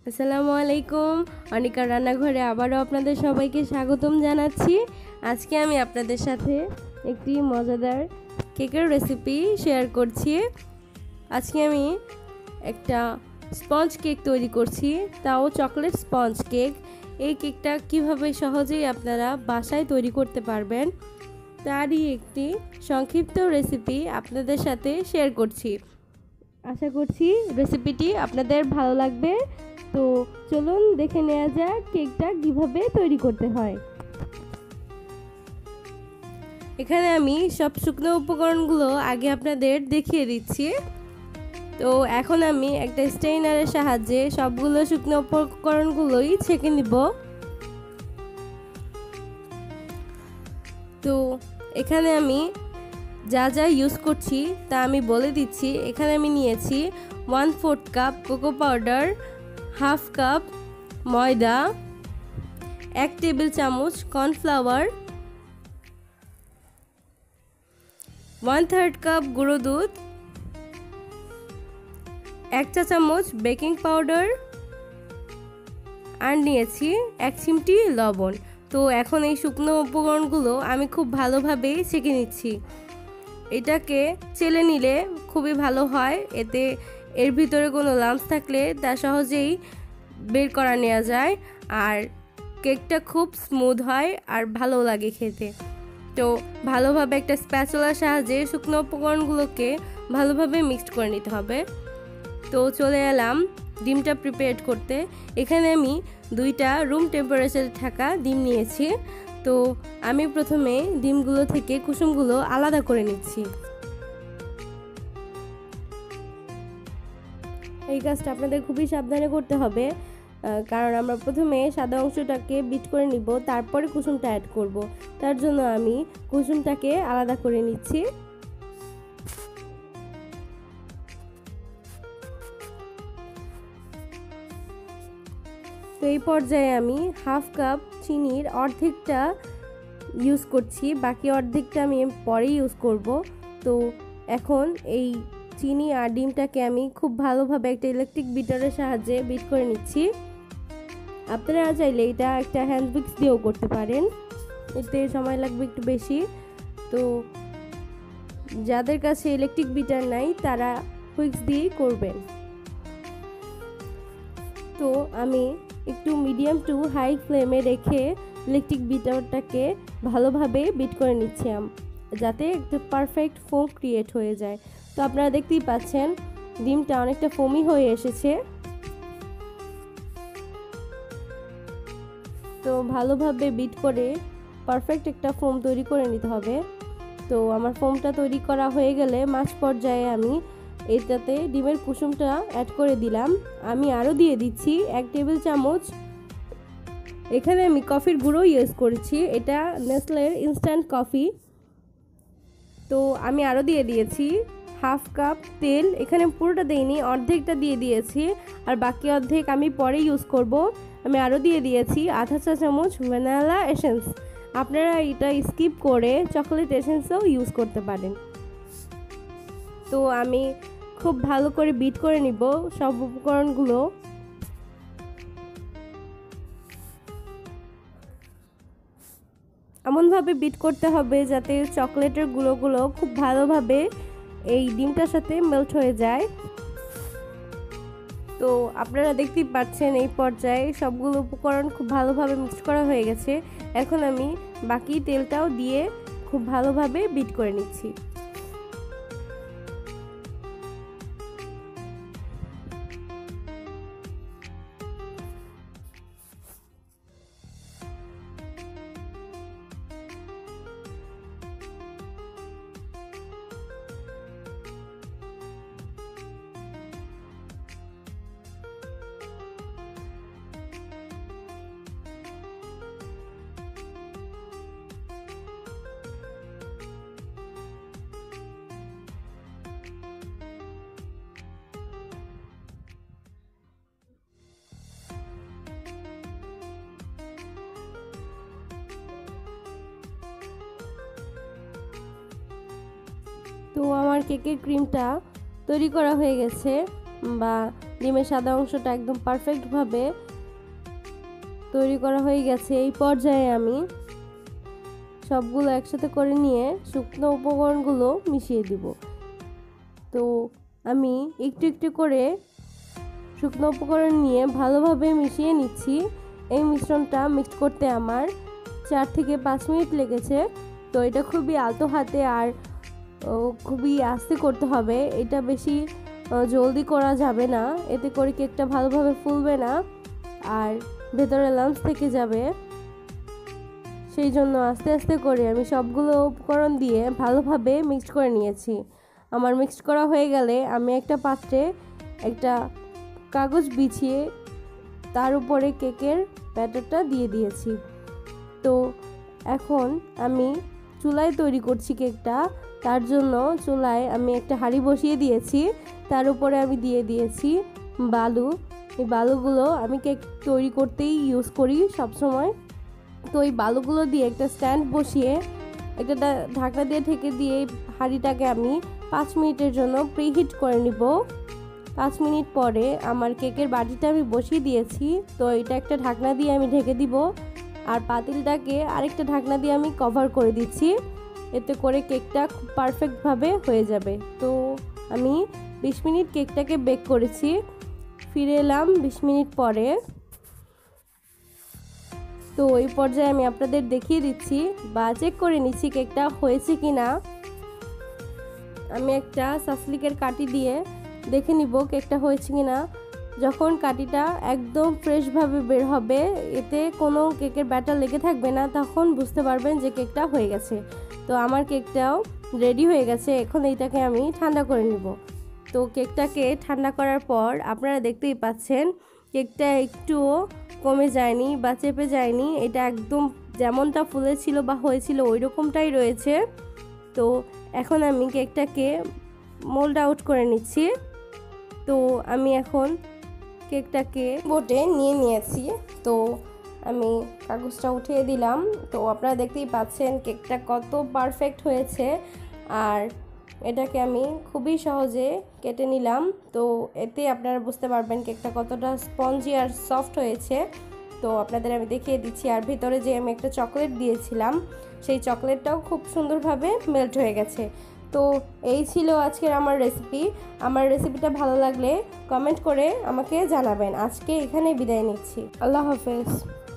আসসালামু আলাইকুম। অনিকা রান্নাঘরে আবারও আপনাদের সবাইকে স্বাগতম জানাচ্ছি। আজকে আমি আপনাদের সাথে একটি মজাদার কেকের রেসিপি শেয়ার করছি। আজকে আমি একটা স্পঞ্জ কেক তৈরি করছি, তাও চকলেট স্পঞ্জ কেক। এই কেকটা কিভাবে সহজেই আপনারা বাসায় তৈরি করতে পারবেন তারই একটি সংক্ষিপ্ত রেসিপি আপনাদের সাথে শেয়ার করছি। আশা করছি রেসিপিটি আপনাদের ভালো লাগবে। তো চলুন দেখে নেওয়া যাক কেকটা কিভাবে তৈরি করতে হয়। এখানে আমি সব শুকনো উপকরণগুলো আগে আপনাদের দেখিয়ে দিচ্ছি। তো এখন আমি একটা স্ট্রেইনারের সাহায্যে সবগুলো শুকনো উপকরণগুলোই ছেঁকে নিব। তো এখানে আমি যা যা ইউজ করছি তা আমি বলে দিচ্ছি। এখানে আমি নিয়েছি 1/4 cup cocoa powder, half cup ময়দা, 1 টেবিল চামচ কর্নফ্লাওয়ার, 1/3 কাপ গুঁড়ো দুধ, 1 চা চামচ বেকিং পাউডার আর নিয়েছি 1 চিমটি লবণ। তো এখন এই শুকনো উপকরণগুলো আমি খুব ভালোভাবে ছেঁকে নিচ্ছি। এটাকে চেলে নিলে খুবই ভালো হয়, এতে এর ভিতরে কোনো লাম্পস থাকলে তা সহজেই বের করা নেওয়া যায় আর কেকটা খুব স্মুথ হয় আর ভালো লাগে খেতে। তো ভালোভাবে একটা স্প্যাচুলার সাহায্যে শুকনো উপকরণগুলোকে ভালোভাবে মিক্সড করে নিতে হবে। তো চলে এলাম ডিমটা প্রিপেয়ার করতে। এখানে আমি 2টা রুম টেম্পারেচারে থাকা ডিম নিয়েছি। তো আমি প্রথমে ডিমগুলো থেকে কুসুমগুলো আলাদা করে নিচ্ছি। এই কাজটা আপনাদের খুবই সাবধানে করতে হবে, কারণ আমরা প্রথমে সাদা অংশটাকে বিট করে নিব, তারপরে কুসুমটা অ্যাড করব। তার জন্য আমি কুসুমটাকে আলাদা করে নিচ্ছি। তো এই পর্যায়ে আমি হাফ কাপ চিনির অর্ধেকটা ইউজ করছি, বাকি অর্ধেকটা আমি পরে ইউজ করব। তো এখন এই চিনি আর ডিমটাকে আমি খুব ভালোভাবে একটা ইলেকট্রিক বিটারের সাহায্যে বিট করে নিচ্ছি। আপনারা চাইলে এটা একটা হ্যান্ড উইক্স দিয়েও করতে পারেন, এতে সময় লাগবে একটু বেশি। তো যাদের কাছে ইলেকট্রিক বিটার নাই তারা হুইক্স দিয়েই করবেন। তো আমি একটু মিডিয়াম টু হাই ফ্লেমে রেখে ইলেকট্রিক বিটারটাকে ভালোভাবে বিট করে নিচ্ছি যাতে একটু পারফেক্ট ফোম ক্রিয়েট হয়ে যায়। তো আপনারা দেখতেই পাচ্ছেন ডিমটা অনেকটা ফোমি হয়ে এসেছে। তো ভালোভাবে বিট করে পারফেক্ট একটা ফোম তৈরি করে নিতে হবে। তো আমার ফোমটা তৈরি করা হয়ে গেলে মাঝ পর্যায়ে আমি এটাতে ডিমের কুসুমটা অ্যাড করে দিলাম। আমি আরও দিয়ে দিচ্ছি 1 টেবিল চামচ। এখানে আমি কফির গুঁড়ো ইউজ করেছি, এটা নেসলের ইনস্ট্যান্ট কফি। তো আমি আরও দিয়ে দিয়েছি হাফ কাপ তেল। এখানে পুরোটা দেইনি, অর্ধেকটা দিয়ে দিয়েছি আর বাকি অর্ধেক আমি পরে ইউজ করব। আমি আরও দিয়ে দিয়েছি আধা চা চামচ ভ্যানিলা এসেন্স। আপনারা এটা স্কিপ করে চকলেট এসেন্সও ইউজ করতে পারেন। তো আমি খুব ভালো করে বিট করে নিব সব উপকরণগুলো। এমনভাবে বিট করতে হবে যাতে চকলেটের গুঁড়োগুলো খুব ভালোভাবে এই ডিমটার সাথে মেল্ট হয়ে যায়। তো আপনারা দেখতেই পাচ্ছেন এই পর্যায়ে সবগুলো উপকরণ খুব ভালোভাবে মিক্স করা হয়ে গেছে। এখন আমি বাকি তেলটাও দিয়ে খুব ভালোভাবে বিট করে নিচ্ছি। তো আমার কেকের ক্রিমটা তৈরি করা হয়ে গেছে বা ডিমের সাদা অংশটা একদম পারফেক্টভাবে তৈরি করা হয়ে গেছে। এই পর্যায়ে আমি সবগুলো একসাথে করে নিয়ে শুকনো উপকরণগুলো মিশিয়ে দিব। তো আমি একটু একটু করে শুকনো উপকরণ নিয়ে ভালোভাবে মিশিয়ে নিচ্ছি। এই মিশ্রণটা মিক্সড করতে আমার 4 থেকে 5 মিনিট লেগেছে। তো এটা খুবই আলতো হাতে আর খুবই আস্তে করতে হবে। এটা বেশি জলদি করা যাবে না, এতে করে কেকটা ভালোভাবে ফুলবে না আর ভেতরে লাম্পস থেকে যাবে। সেই জন্য আস্তে আস্তে করে আমি সবগুলো উপকরণ দিয়ে ভালোভাবে মিক্সড করে নিয়েছি। আমার মিক্সড করা হয়ে গেলে আমি একটা পাত্রে একটা কাগজ বিছিয়ে তার উপরে কেকের ব্যাটারটা দিয়ে দিয়েছি। তো এখন আমি চুলায় তৈরি করছি কেকটা। তার জন্য চুলায় আমি একটা হাঁড়ি বসিয়ে দিয়েছি, তার উপরে আমি দিয়ে দিয়েছি বালু। এই বালুগুলো আমি কেক তৈরি করতেই ইউজ করি সবসময়। তো এই বালুগুলো দিয়ে একটা স্ট্যান্ড বসিয়ে একটা ঢাকনা দিয়ে ঢেকে দিয়ে হাঁড়িটাকে আমি 5 মিনিটের জন্য প্রিহিট করে নিব। 5 মিনিট পরে আমার কেকের বাটিটা আমি বসিয়ে দিয়েছি। তো এটা একটা ঢাকনা দিয়ে আমি ঢেকে দিব আর পাতিলটাকে আরেকটা ঢাকনা দিয়ে আমি কভার করে দিচ্ছি। এতে করে কেকটা খুব পারফেক্টভাবে হয়ে যাবে। তো আমি 20 মিনিট কেকটাকে বেক করেছি। ফিরে এলাম 20 মিনিট পরে। তো এই পর্যায়ে আমি আপনাদের দেখিয়ে দিচ্ছি বা চেক করে নিচ্ছি কেকটা হয়েছে কি না। আমি একটা সাসলিকের কাঠি দিয়ে দেখে নিব কেকটা হয়েছে কি না। যখন কাঠিটা একদম ফ্রেশভাবে বের হবে, এতে কোনো কেকের ব্যাটার লেগে থাকবে না, তখন বুঝতে পারবেন যে কেকটা হয়ে গেছে। তো আমার কেকটাও রেডি হয়ে গেছে। এখন এইটাকে আমি ঠান্ডা করে নিব। তো কেকটাকে ঠান্ডা করার পর আপনারা দেখতেই পাচ্ছেন কেকটা একটুও কমে যায়নি বা চেপে যায়নি। এটা একদম যেমনটা ফুলেছিল বা হয়েছিল ওই রকমটাই রয়েছে। তো এখন আমি কেকটাকে মোল্ড আউট করে নিচ্ছি। তো আমি এখন কেকটাকে বোটে নিয়ে নিয়েছি। তো আমি কাগজটা উঠিয়ে দিলাম। তো আপনারা দেখতেই পাচ্ছেন কেকটা কত পারফেক্ট হয়েছে। আর এটাকে আমি খুবই সহজে কেটে নিলাম। তো এতে আপনারা বুঝতে পারবেন কেকটা কতটা স্পঞ্জি আর সফট হয়েছে। তো আপনাদের আমি দেখিয়ে দিচ্ছি। আর ভিতরে যে আমি একটা চকলেট দিয়েছিলাম, সেই চকলেটটাও খুব সুন্দরভাবে মেল্ট হয়ে গেছে। তো এই ছিল আজকের আমার রেসিপি। আমার রেসিপিটা ভালো লাগলে কমেন্ট করে আমাকে জানাবেন। আজকে এখানে বিদায় নিচ্ছি। আল্লাহ হাফেজ।